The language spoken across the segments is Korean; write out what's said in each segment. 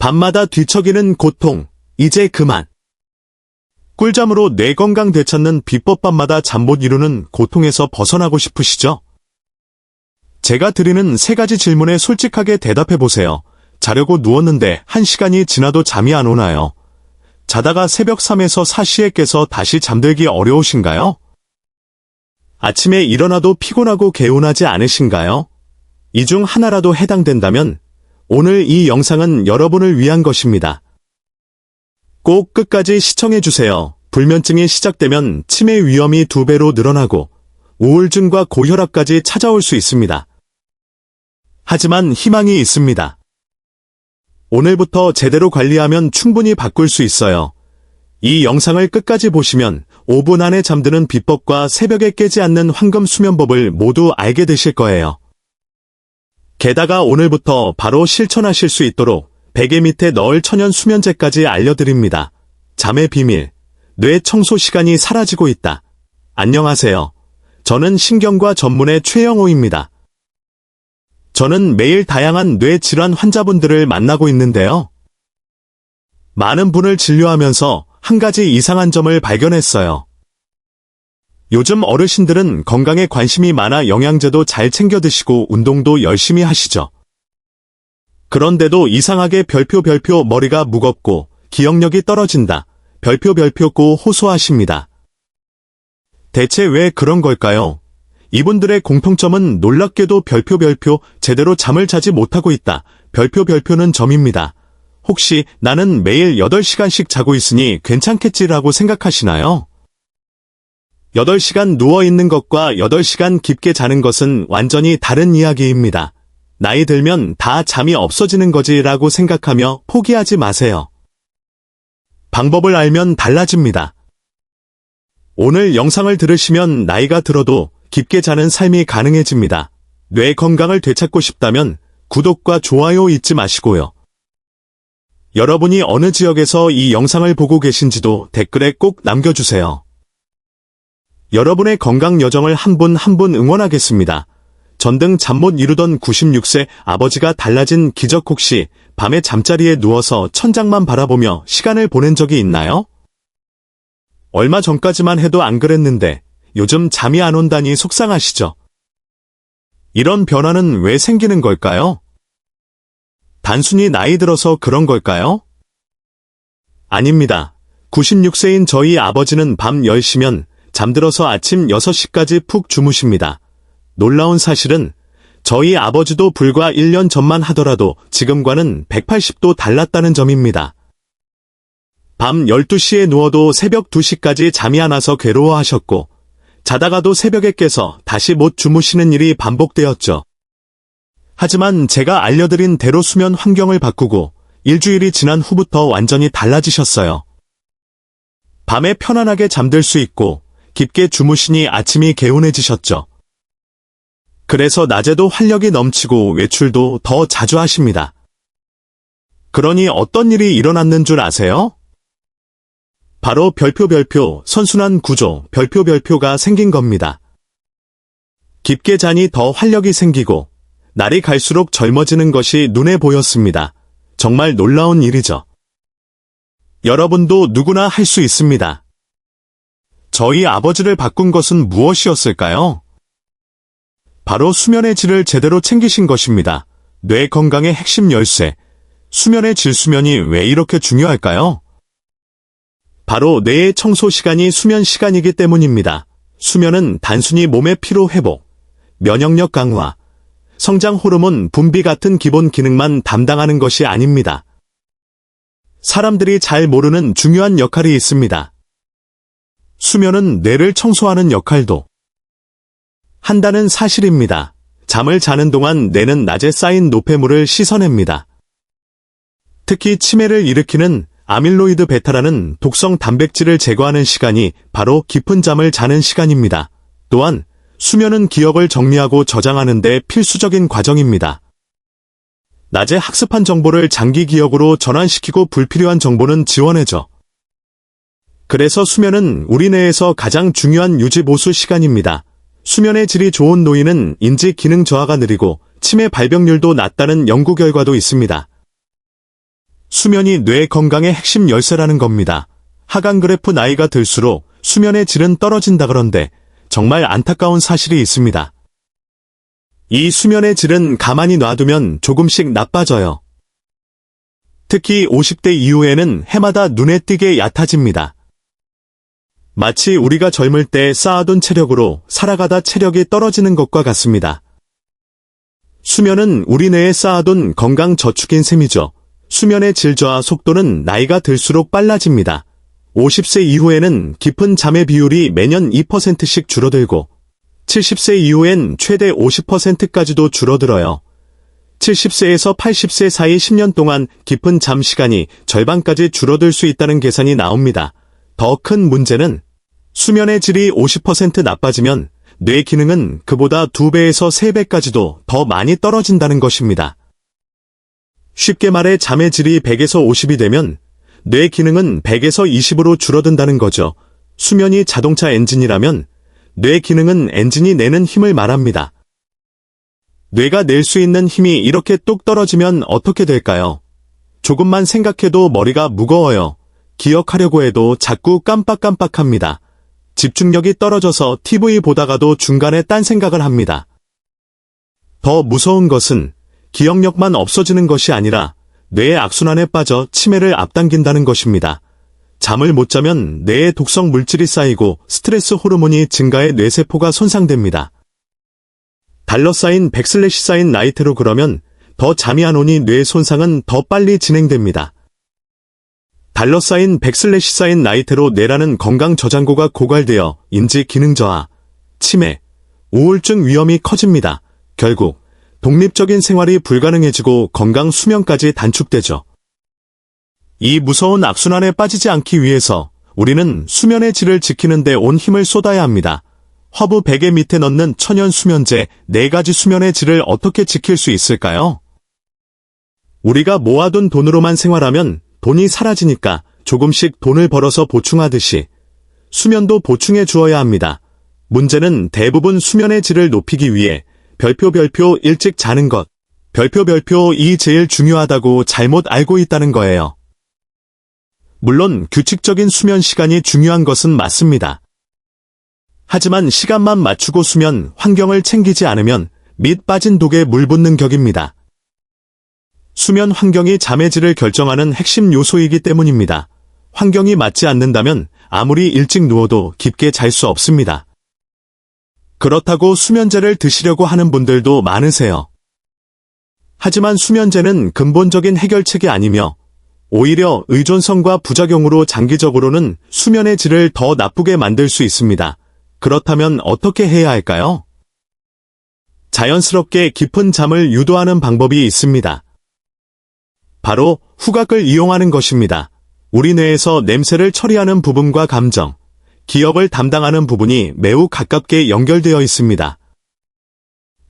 밤마다 뒤척이는 고통, 이제 그만. 꿀잠으로 뇌 건강 되찾는 비법. 밤마다 잠 못 이루는 고통에서 벗어나고 싶으시죠? 제가 드리는 3가지 질문에 솔직하게 대답해보세요. 자려고 누웠는데 1시간이 지나도 잠이 안 오나요? 자다가 새벽 3에서 4시에 깨서 다시 잠들기 어려우신가요? 아침에 일어나도 피곤하고 개운하지 않으신가요? 이 중 하나라도 해당된다면 오늘 이 영상은 여러분을 위한 것입니다. 꼭 끝까지 시청해주세요. 불면증이 시작되면 치매 위험이 2배로 늘어나고 우울증과 고혈압까지 찾아올 수 있습니다. 하지만 희망이 있습니다. 오늘부터 제대로 관리하면 충분히 바꿀 수 있어요. 이 영상을 끝까지 보시면 5분 안에 잠드는 비법과 새벽에 깨지 않는 황금 수면법을 모두 알게 되실 거예요. 게다가 오늘부터 바로 실천하실 수 있도록 베개 밑에 넣을 천연 수면제까지 알려드립니다. 잠의 비밀, 뇌 청소 시간이 사라지고 있다. 안녕하세요. 저는 신경과 전문의 최영호입니다. 저는 매일 다양한 뇌 질환 환자분들을 만나고 있는데요. 많은 분을 진료하면서 한 가지 이상한 점을 발견했어요. 요즘 어르신들은 건강에 관심이 많아 영양제도 잘 챙겨 드시고 운동도 열심히 하시죠. 그런데도 이상하게 별표 머리가 무겁고 기억력이 떨어진다. 별표고 호소하십니다. 대체 왜 그런 걸까요? 이분들의 공통점은 놀랍게도 별표 제대로 잠을 자지 못하고 있다. 별표는 점입니다. 혹시 나는 매일 8시간씩 자고 있으니 괜찮겠지라고 생각하시나요? 8시간 누워있는 것과 8시간 깊게 자는 것은 완전히 다른 이야기입니다. 나이 들면 다 잠이 없어지는 거지라고 생각하며 포기하지 마세요. 방법을 알면 달라집니다. 오늘 영상을 들으시면 나이가 들어도 깊게 자는 삶이 가능해집니다. 뇌 건강을 되찾고 싶다면 구독과 좋아요 잊지 마시고요. 여러분이 어느 지역에서 이 영상을 보고 계신지도 댓글에 꼭 남겨주세요. 여러분의 건강 여정을 한 분 한 분 응원하겠습니다. 전등 잠 못 이루던 96세 아버지가 달라진 기적. 혹시 밤에 잠자리에 누워서 천장만 바라보며 시간을 보낸 적이 있나요? 얼마 전까지만 해도 안 그랬는데 요즘 잠이 안 온다니 속상하시죠? 이런 변화는 왜 생기는 걸까요? 단순히 나이 들어서 그런 걸까요? 아닙니다. 96세인 저희 아버지는 밤 10시면 잠들어서 아침 6시까지 푹 주무십니다. 놀라운 사실은 저희 아버지도 불과 1년 전만 하더라도 지금과는 180도 달랐다는 점입니다. 밤 12시에 누워도 새벽 2시까지 잠이 안 와서 괴로워하셨고 자다가도 새벽에 깨서 다시 못 주무시는 일이 반복되었죠. 하지만 제가 알려드린 대로 수면 환경을 바꾸고 일주일이 지난 후부터 완전히 달라지셨어요. 밤에 편안하게 잠들 수 있고 깊게 주무시니 아침이 개운해지셨죠. 그래서 낮에도 활력이 넘치고 외출도 더 자주 하십니다. 그러니 어떤 일이 일어났는 줄 아세요? 바로 별표 선순환 구조 별표가 생긴 겁니다. 깊게 자니 더 활력이 생기고 날이 갈수록 젊어지는 것이 눈에 보였습니다. 정말 놀라운 일이죠. 여러분도 누구나 할 수 있습니다. 저희 아버지를 바꾼 것은 무엇이었을까요? 바로 수면의 질을 제대로 챙기신 것입니다. 뇌 건강의 핵심 열쇠, 수면의 질. 수면이 왜 이렇게 중요할까요? 바로 뇌의 청소 시간이 수면 시간이기 때문입니다. 수면은 단순히 몸의 피로 회복, 면역력 강화, 성장 호르몬 분비 같은 기본 기능만 담당하는 것이 아닙니다. 사람들이 잘 모르는 중요한 역할이 있습니다. 수면은 뇌를 청소하는 역할도 한다는 사실입니다. 잠을 자는 동안 뇌는 낮에 쌓인 노폐물을 씻어냅니다. 특히 치매를 일으키는 아밀로이드 베타라는 독성 단백질을 제거하는 시간이 바로 깊은 잠을 자는 시간입니다. 또한 수면은 기억을 정리하고 저장하는 데 필수적인 과정입니다. 낮에 학습한 정보를 장기 기억으로 전환시키고 불필요한 정보는 지워내죠. 그래서 수면은 우리 뇌에서 가장 중요한 유지 보수 시간입니다. 수면의 질이 좋은 노인은 인지 기능 저하가 느리고 치매 발병률도 낮다는 연구 결과도 있습니다. 수면이 뇌 건강의 핵심 열쇠라는 겁니다. 하강 그래프 나이가 들수록 수면의 질은 떨어진다 그런데 정말 안타까운 사실이 있습니다. 이 수면의 질은 가만히 놔두면 조금씩 나빠져요. 특히 50대 이후에는 해마다 눈에 띄게 얕아집니다. 마치 우리가 젊을 때 쌓아둔 체력으로 살아가다 체력이 떨어지는 것과 같습니다. 수면은 우리 뇌에 쌓아둔 건강 저축인 셈이죠. 수면의 질 저하 속도는 나이가 들수록 빨라집니다. 50세 이후에는 깊은 잠의 비율이 매년 2%씩 줄어들고 70세 이후엔 최대 50%까지도 줄어들어요. 70세에서 80세 사이 10년 동안 깊은 잠 시간이 절반까지 줄어들 수 있다는 계산이 나옵니다. 더 큰 문제는 수면의 질이 50% 나빠지면 뇌 기능은 그보다 2배에서 3배까지도 더 많이 떨어진다는 것입니다. 쉽게 말해 잠의 질이 100에서 50이 되면 뇌 기능은 100에서 20으로 줄어든다는 거죠. 수면이 자동차 엔진이라면 뇌 기능은 엔진이 내는 힘을 말합니다. 뇌가 낼 수 있는 힘이 이렇게 뚝 떨어지면 어떻게 될까요? 조금만 생각해도 머리가 무거워요. 기억하려고 해도 자꾸 깜빡깜빡합니다. 집중력이 떨어져서 TV 보다가도 중간에 딴 생각을 합니다. 더 무서운 것은 기억력만 없어지는 것이 아니라 뇌의 악순환에 빠져 치매를 앞당긴다는 것입니다. 잠을 못 자면 뇌에 독성 물질이 쌓이고 스트레스 호르몬이 증가해 뇌세포가 손상됩니다. 달러사인 백슬래시사인 나이트로 그러면 더 잠이 안 오니 뇌 손상은 더 빨리 진행됩니다. 달러사인 백슬래시사인 나이트로 뇌라는 건강 저장고가 고갈되어 인지 기능 저하, 치매, 우울증 위험이 커집니다. 결국 독립적인 생활이 불가능해지고 건강 수명까지 단축되죠. 이 무서운 악순환에 빠지지 않기 위해서 우리는 수면의 질을 지키는 데 온 힘을 쏟아야 합니다. 허브 베개 밑에 넣는 천연 수면제 4가지 수면의 질을 어떻게 지킬 수 있을까요? 우리가 모아둔 돈으로만 생활하면 돈이 사라지니까 조금씩 돈을 벌어서 보충하듯이 수면도 보충해 주어야 합니다. 문제는 대부분 수면의 질을 높이기 위해 별표 일찍 자는 것, 별표 이 제일 중요하다고 잘못 알고 있다는 거예요. 물론 규칙적인 수면 시간이 중요한 것은 맞습니다. 하지만 시간만 맞추고 수면 환경을 챙기지 않으면 밑 빠진 독에 물 붓는 격입니다. 수면 환경이 잠의 질을 결정하는 핵심 요소이기 때문입니다. 환경이 맞지 않는다면 아무리 일찍 누워도 깊게 잘 수 없습니다. 그렇다고 수면제를 드시려고 하는 분들도 많으세요. 하지만 수면제는 근본적인 해결책이 아니며 오히려 의존성과 부작용으로 장기적으로는 수면의 질을 더 나쁘게 만들 수 있습니다. 그렇다면 어떻게 해야 할까요? 자연스럽게 깊은 잠을 유도하는 방법이 있습니다. 바로 후각을 이용하는 것입니다. 우리 뇌에서 냄새를 처리하는 부분과 감정, 기억을 담당하는 부분이 매우 가깝게 연결되어 있습니다.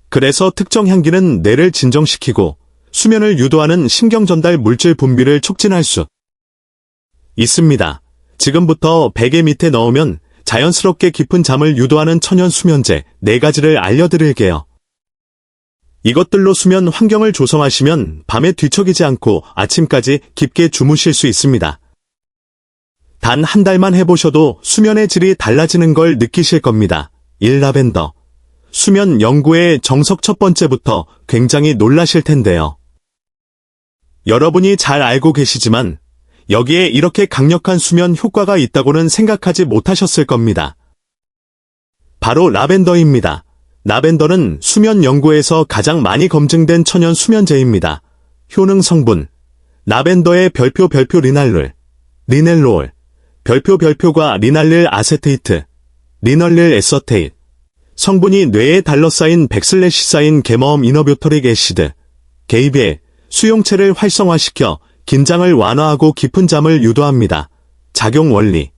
그래서 특정 향기는 뇌를 진정시키고 수면을 유도하는 신경전달 물질 분비를 촉진할 수 있습니다. 지금부터 베개 밑에 넣으면 자연스럽게 깊은 잠을 유도하는 천연 수면제 4가지를 알려드릴게요. 이것들로 수면 환경을 조성하시면 밤에 뒤척이지 않고 아침까지 깊게 주무실 수 있습니다. 단 한 달만 해보셔도 수면의 질이 달라지는 걸 느끼실 겁니다. 1. 라벤더. 수면 연구의 정석 첫 번째부터 굉장히 놀라실 텐데요. 여러분이 잘 알고 계시지만 여기에 이렇게 강력한 수면 효과가 있다고는 생각하지 못하셨을 겁니다. 바로 라벤더입니다. 라벤더는 수면 연구에서 가장 많이 검증된 천연 수면제입니다. 효능 성분. 라벤더의 별표 리날룰, 리넬롤, 별표가 리날릴 아세테이트, 리널릴 에서테이트. 성분이 뇌에 달러사인 백슬래시사인 게머엄 이너뷰터릭 애시드, 게이비의 수용체를 활성화시켜 긴장을 완화하고 깊은 잠을 유도합니다. 작용 원리.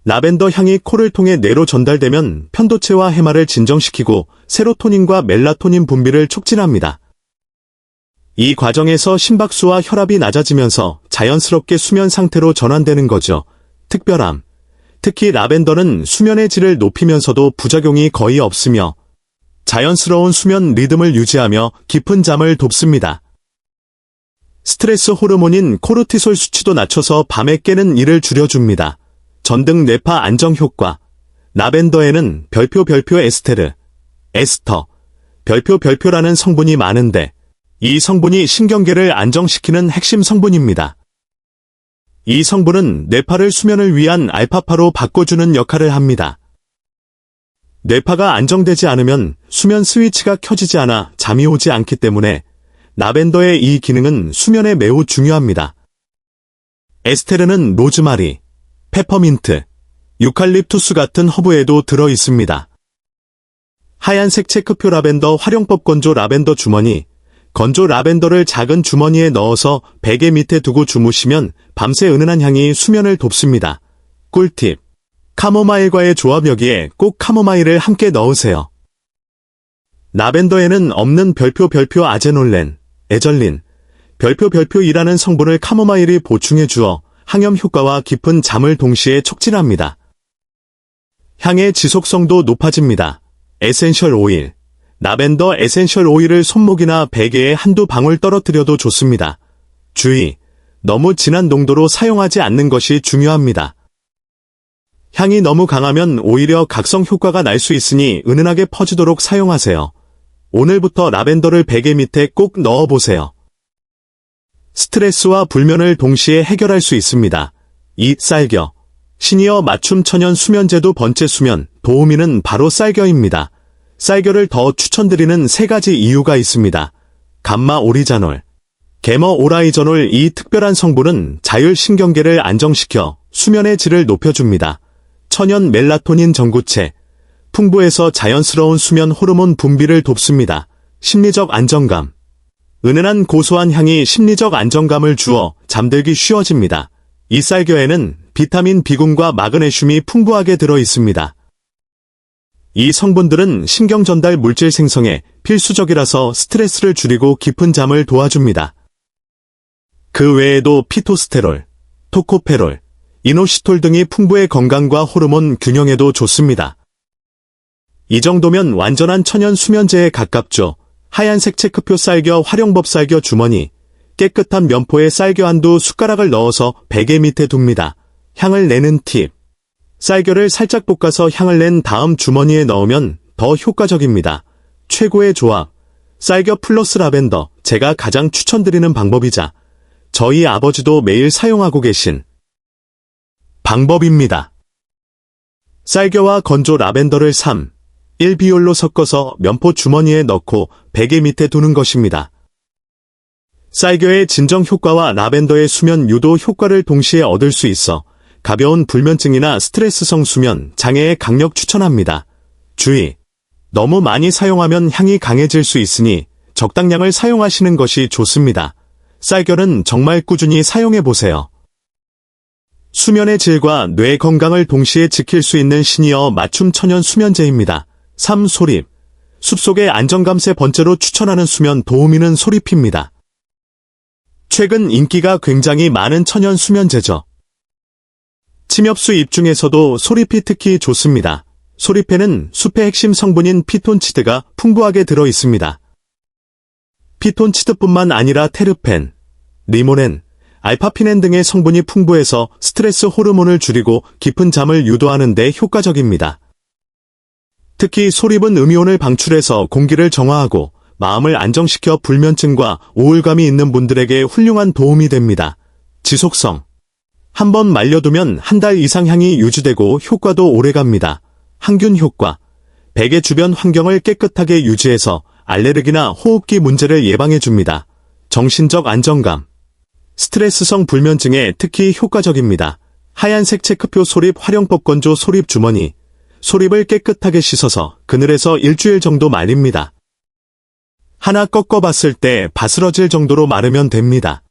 라벤더 향이 코를 통해 뇌로 전달되면 편도체와 해마를 진정시키고 세로토닌과 멜라토닌 분비를 촉진합니다. 이 과정에서 심박수와 혈압이 낮아지면서 자연스럽게 수면 상태로 전환되는 거죠. 특별함. 특히 라벤더는 수면의 질을 높이면서도 부작용이 거의 없으며 자연스러운 수면 리듬을 유지하며 깊은 잠을 돕습니다. 스트레스 호르몬인 코르티솔 수치도 낮춰서 밤에 깨는 일을 줄여줍니다. 전등 뇌파 안정 효과. 라벤더에는 별표 에스테르, 에스터, 별표라는 성분이 많은데 이 성분이 신경계를 안정시키는 핵심 성분입니다. 이 성분은 뇌파를 수면을 위한 알파파로 바꿔주는 역할을 합니다. 뇌파가 안정되지 않으면 수면 스위치가 켜지지 않아 잠이 오지 않기 때문에 라벤더의 이 기능은 수면에 매우 중요합니다. 에스테르는 로즈마리, 페퍼민트, 유칼립투스 같은 허브에도 들어 있습니다. 하얀색 체크표 라벤더 활용법. 건조 라벤더 주머니. 건조 라벤더를 작은 주머니에 넣어서 베개 밑에 두고 주무시면 밤새 은은한 향이 수면을 돕습니다. 꿀팁. 카모마일과의 조합. 여기에 꼭 카모마일을 함께 넣으세요. 라벤더에는 없는 별표 아제놀렌, 에절린, 별표이라는 성분을 카모마일이 보충해 주어 항염 효과와 깊은 잠을 동시에 촉진합니다. 향의 지속성도 높아집니다. 에센셜 오일. 라벤더 에센셜 오일을 손목이나 베개에 한두 방울 떨어뜨려도 좋습니다. 주의! 너무 진한 농도로 사용하지 않는 것이 중요합니다. 향이 너무 강하면 오히려 각성 효과가 날 수 있으니 은은하게 퍼지도록 사용하세요. 오늘부터 라벤더를 베개 밑에 꼭 넣어보세요. 스트레스와 불면을 동시에 해결할 수 있습니다. 이 쌀겨. 시니어 맞춤 천연 수면제도 번째 수면, 도우미는 바로 쌀겨입니다. 쌀겨를 더 추천드리는 3가지 이유가 있습니다. 감마 오리자놀, 게머 오라이저놀. 이 특별한 성분은 자율신경계를 안정시켜 수면의 질을 높여줍니다. 천연 멜라토닌 전구체, 풍부해서 자연스러운 수면 호르몬 분비를 돕습니다. 심리적 안정감. 은은한 고소한 향이 심리적 안정감을 주어 잠들기 쉬워집니다. 이 쌀겨에는 비타민 B군과 마그네슘이 풍부하게 들어 있습니다. 이 성분들은 신경전달 물질 생성에 필수적이라서 스트레스를 줄이고 깊은 잠을 도와줍니다. 그 외에도 피토스테롤, 토코페롤, 이노시톨 등이 풍부해 건강과 호르몬 균형에도 좋습니다. 이 정도면 완전한 천연 수면제에 가깝죠. 하얀색 체크표 쌀겨 활용법. 쌀겨 주머니. 깨끗한 면포에 쌀겨 한두 숟가락을 넣어서 베개 밑에 둡니다. 향을 내는 팁. 쌀겨를 살짝 볶아서 향을 낸 다음 주머니에 넣으면 더 효과적입니다. 최고의 조합. 쌀겨 플러스 라벤더. 제가 가장 추천드리는 방법이자 저희 아버지도 매일 사용하고 계신 방법입니다. 쌀겨와 건조 라벤더를 3:1 비율로 섞어서 면포 주머니에 넣고 베개 밑에 두는 것입니다. 쌀겨의 진정 효과와 라벤더의 수면 유도 효과를 동시에 얻을 수 있어 가벼운 불면증이나 스트레스성 수면 장애에 강력 추천합니다. 주의! 너무 많이 사용하면 향이 강해질 수 있으니 적당량을 사용하시는 것이 좋습니다. 쌀겨는 정말 꾸준히 사용해보세요. 수면의 질과 뇌 건강을 동시에 지킬 수 있는 시니어 맞춤 천연 수면제입니다. 3. 소립. 숲속의 안정감세. 번째로 추천하는 수면 도우미는 소립입니다. 최근 인기가 굉장히 많은 천연 수면제죠. 침엽수 잎 중에서도 소립이 특히 좋습니다. 소립에는 숲의 핵심 성분인 피톤치드가 풍부하게 들어 있습니다. 피톤치드뿐만 아니라 테르펜, 리모넨, 알파피넨 등의 성분이 풍부해서 스트레스 호르몬을 줄이고 깊은 잠을 유도하는 데 효과적입니다. 특히 소립은 음이온을 방출해서 공기를 정화하고 마음을 안정시켜 불면증과 우울감이 있는 분들에게 훌륭한 도움이 됩니다. 지속성. 한번 말려두면 한 달 이상 향이 유지되고 효과도 오래갑니다. 항균 효과. 베개 주변 환경을 깨끗하게 유지해서 알레르기나 호흡기 문제를 예방해줍니다. 정신적 안정감. 스트레스성 불면증에 특히 효과적입니다. 하얀색 체크표 소립 활용법. 건조 소립 주머니. 소립을 깨끗하게 씻어서 그늘에서 일주일 정도 말립니다. 하나 꺾어봤을 때 바스러질 정도로 마르면 됩니다.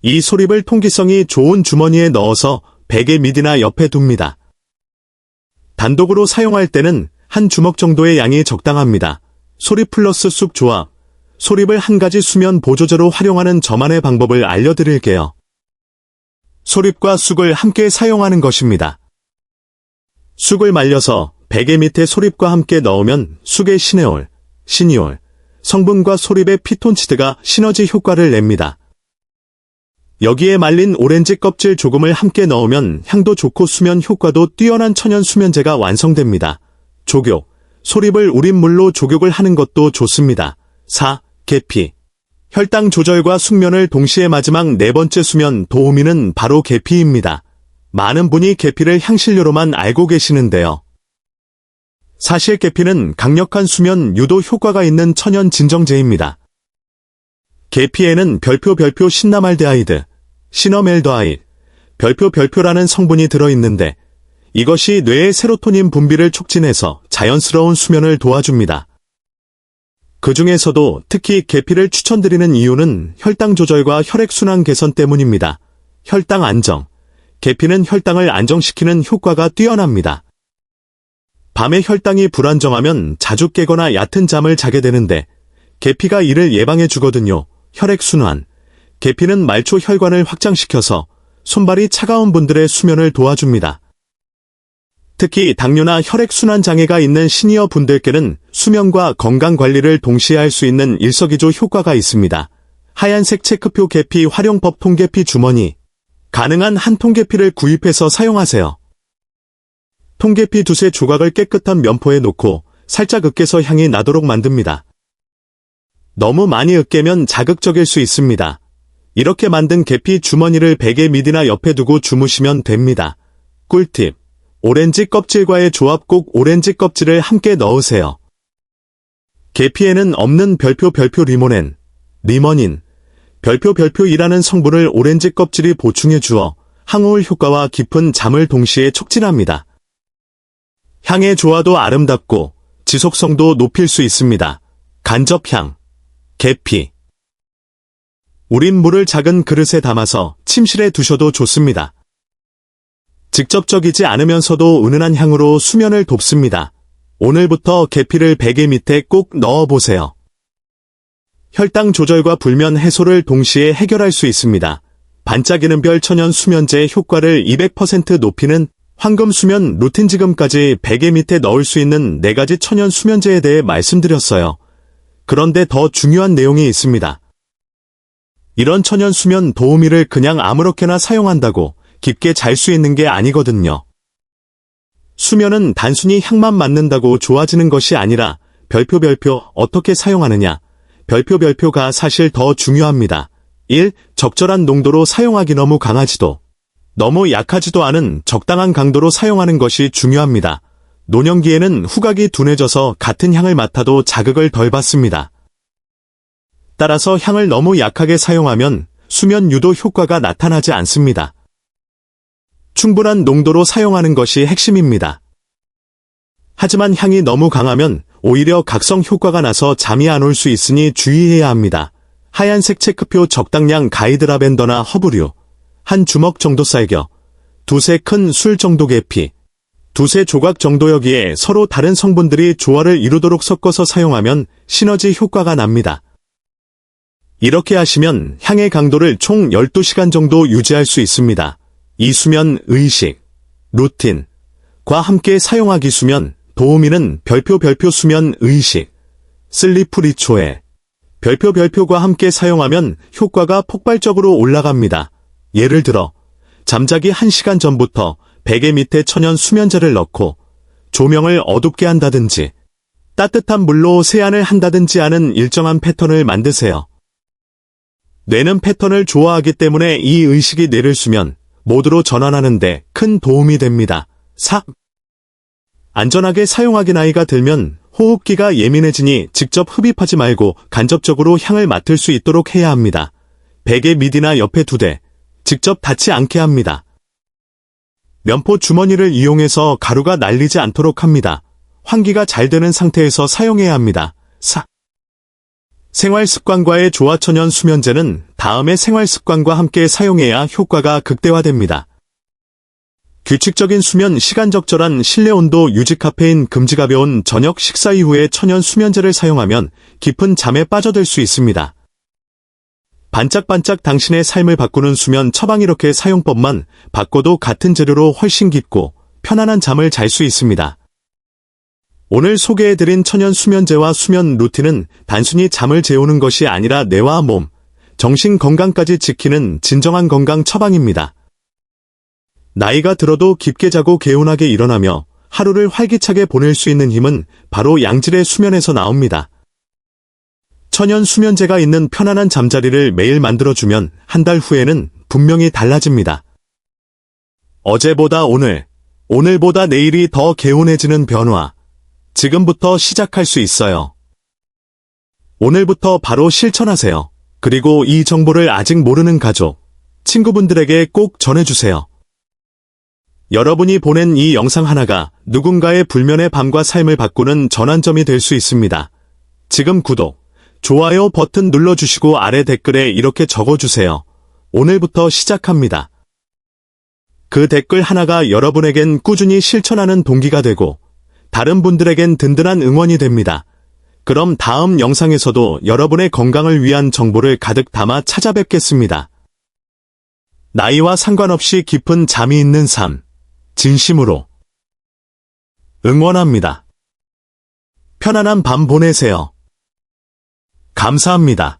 이 소립을 통기성이 좋은 주머니에 넣어서 베개 밑이나 옆에 둡니다. 단독으로 사용할 때는 한 주먹 정도의 양이 적당합니다. 소립 플러스 쑥 조합. 소립을 한 가지 수면 보조제로 활용하는 저만의 방법을 알려드릴게요. 소립과 쑥을 함께 사용하는 것입니다. 쑥을 말려서 베개 밑에 소립과 함께 넣으면 쑥의 시네올, 시니올, 성분과 소립의 피톤치드가 시너지 효과를 냅니다. 여기에 말린 오렌지 껍질 조금을 함께 넣으면 향도 좋고 수면 효과도 뛰어난 천연 수면제가 완성됩니다. 족욕, 소립을 우린 물로 족욕을 하는 것도 좋습니다. 4. 계피. 혈당 조절과 숙면을 동시에 마지막 네 번째 수면 도우미는 바로 계피입니다. 많은 분이 계피를 향신료로만 알고 계시는데요. 사실 계피는 강력한 수면 유도 효과가 있는 천연 진정제입니다. 계피에는 별표 신나말데하이드, 시너멜더하이드, 별표라는 성분이 들어있는데 이것이 뇌의 세로토닌 분비를 촉진해서 자연스러운 수면을 도와줍니다. 그 중에서도 특히 계피를 추천드리는 이유는 혈당 조절과 혈액순환 개선 때문입니다. 혈당 안정. 계피는 혈당을 안정시키는 효과가 뛰어납니다. 밤에 혈당이 불안정하면 자주 깨거나 얕은 잠을 자게 되는데 계피가 이를 예방해 주거든요. 혈액순환. 계피는 말초 혈관을 확장시켜서 손발이 차가운 분들의 수면을 도와줍니다. 특히 당뇨나 혈액순환 장애가 있는 시니어 분들께는 수면과 건강관리를 동시에 할 수 있는 일석이조 효과가 있습니다. 하얀색 체크표 계피 활용법 통계피 주머니. 가능한 한 통계피를 구입해서 사용하세요. 통계피 두세 조각을 깨끗한 면포에 놓고 살짝 으깨서 향이 나도록 만듭니다. 너무 많이 으깨면 자극적일 수 있습니다. 이렇게 만든 계피 주머니를 베개 밑이나 옆에 두고 주무시면 됩니다. 꿀팁. 오렌지 껍질과의 조합 꼭 오렌지 껍질을 함께 넣으세요. 계피에는 없는 별표 리모넨, 리머닌, 별표이라는 성분을 오렌지 껍질이 보충해 주어 항우울 효과와 깊은 잠을 동시에 촉진합니다. 향의 조화도 아름답고 지속성도 높일 수 있습니다. 간접향, 계피. 우린 물을 작은 그릇에 담아서 침실에 두셔도 좋습니다. 직접적이지 않으면서도 은은한 향으로 수면을 돕습니다. 오늘부터 계피를 베개 밑에 꼭 넣어보세요. 혈당 조절과 불면 해소를 동시에 해결할 수 있습니다. 반짝이는 별 천연 수면제의 효과를 200% 높이는 황금 수면 루틴. 지금까지 베개 밑에 넣을 수 있는 4가지 천연 수면제에 대해 말씀드렸어요. 그런데 더 중요한 내용이 있습니다. 이런 천연 수면 도우미를 그냥 아무렇게나 사용한다고 깊게 잘 수 있는 게 아니거든요. 수면은 단순히 향만 맡는다고 좋아지는 것이 아니라 별표 어떻게 사용하느냐. 별표가 사실 더 중요합니다. 1. 적절한 농도로 사용하기. 너무 강하지도 너무 약하지도 않은 적당한 강도로 사용하는 것이 중요합니다. 노년기에는 후각이 둔해져서 같은 향을 맡아도 자극을 덜 받습니다. 따라서 향을 너무 약하게 사용하면 수면 유도 효과가 나타나지 않습니다. 충분한 농도로 사용하는 것이 핵심입니다. 하지만 향이 너무 강하면 오히려 각성 효과가 나서 잠이 안 올 수 있으니 주의해야 합니다. 하얀색 체크표 적당량 가이드. 라벤더나 허브류 한 주먹 정도 쌀겨, 두세 큰 술 정도 계피, 두세 조각 정도. 여기에 서로 다른 성분들이 조화를 이루도록 섞어서 사용하면 시너지 효과가 납니다. 이렇게 하시면 향의 강도를 총 12시간 정도 유지할 수 있습니다. 이 수면 의식, 루틴과 함께 사용하기. 수면 도우미는 별표 수면 의식, 슬리프 리초에 별표과 함께 사용하면 효과가 폭발적으로 올라갑니다. 예를 들어 잠자기 1시간 전부터 베개 밑에 천연 수면제를 넣고 조명을 어둡게 한다든지 따뜻한 물로 세안을 한다든지 하는 일정한 패턴을 만드세요. 뇌는 패턴을 좋아하기 때문에 이 의식이 뇌를 수면 모드로 전환하는 데 큰 도움이 됩니다. 4. 안전하게 사용하기. 나이가 들면 호흡기가 예민해지니 직접 흡입하지 말고 간접적으로 향을 맡을 수 있도록 해야 합니다. 베개 밑이나 옆에 두되 직접 닿지 않게 합니다. 면포 주머니를 이용해서 가루가 날리지 않도록 합니다. 환기가 잘 되는 상태에서 사용해야 합니다. 4. 생활습관과의 조화. 천연 수면제는 다음의 생활습관과 함께 사용해야 효과가 극대화됩니다. 규칙적인 수면 시간. 적절한 실내 온도 유지. 카페인 금지. 가벼운 저녁 식사 이후에 천연 수면제를 사용하면 깊은 잠에 빠져들 수 있습니다. 반짝반짝 당신의 삶을 바꾸는 수면 처방. 이렇게 사용법만 바꿔도 같은 재료로 훨씬 깊고 편안한 잠을 잘 수 있습니다. 오늘 소개해드린 천연 수면제와 수면 루틴은 단순히 잠을 재우는 것이 아니라 뇌와 몸, 정신 건강까지 지키는 진정한 건강 처방입니다. 나이가 들어도 깊게 자고 개운하게 일어나며 하루를 활기차게 보낼 수 있는 힘은 바로 양질의 수면에서 나옵니다. 천연 수면제가 있는 편안한 잠자리를 매일 만들어주면 한 달 후에는 분명히 달라집니다. 어제보다 오늘, 오늘보다 내일이 더 개운해지는 변화. 지금부터 시작할 수 있어요. 오늘부터 바로 실천하세요. 그리고 이 정보를 아직 모르는 가족, 친구분들에게 꼭 전해주세요. 여러분이 보낸 이 영상 하나가 누군가의 불면의 밤과 삶을 바꾸는 전환점이 될 수 있습니다. 지금 구독, 좋아요 버튼 눌러주시고 아래 댓글에 이렇게 적어주세요. 오늘부터 시작합니다. 그 댓글 하나가 여러분에겐 꾸준히 실천하는 동기가 되고 다른 분들에겐 든든한 응원이 됩니다. 그럼 다음 영상에서도 여러분의 건강을 위한 정보를 가득 담아 찾아뵙겠습니다. 나이와 상관없이 깊은 잠이 있는 삶, 진심으로 응원합니다. 편안한 밤 보내세요. 감사합니다.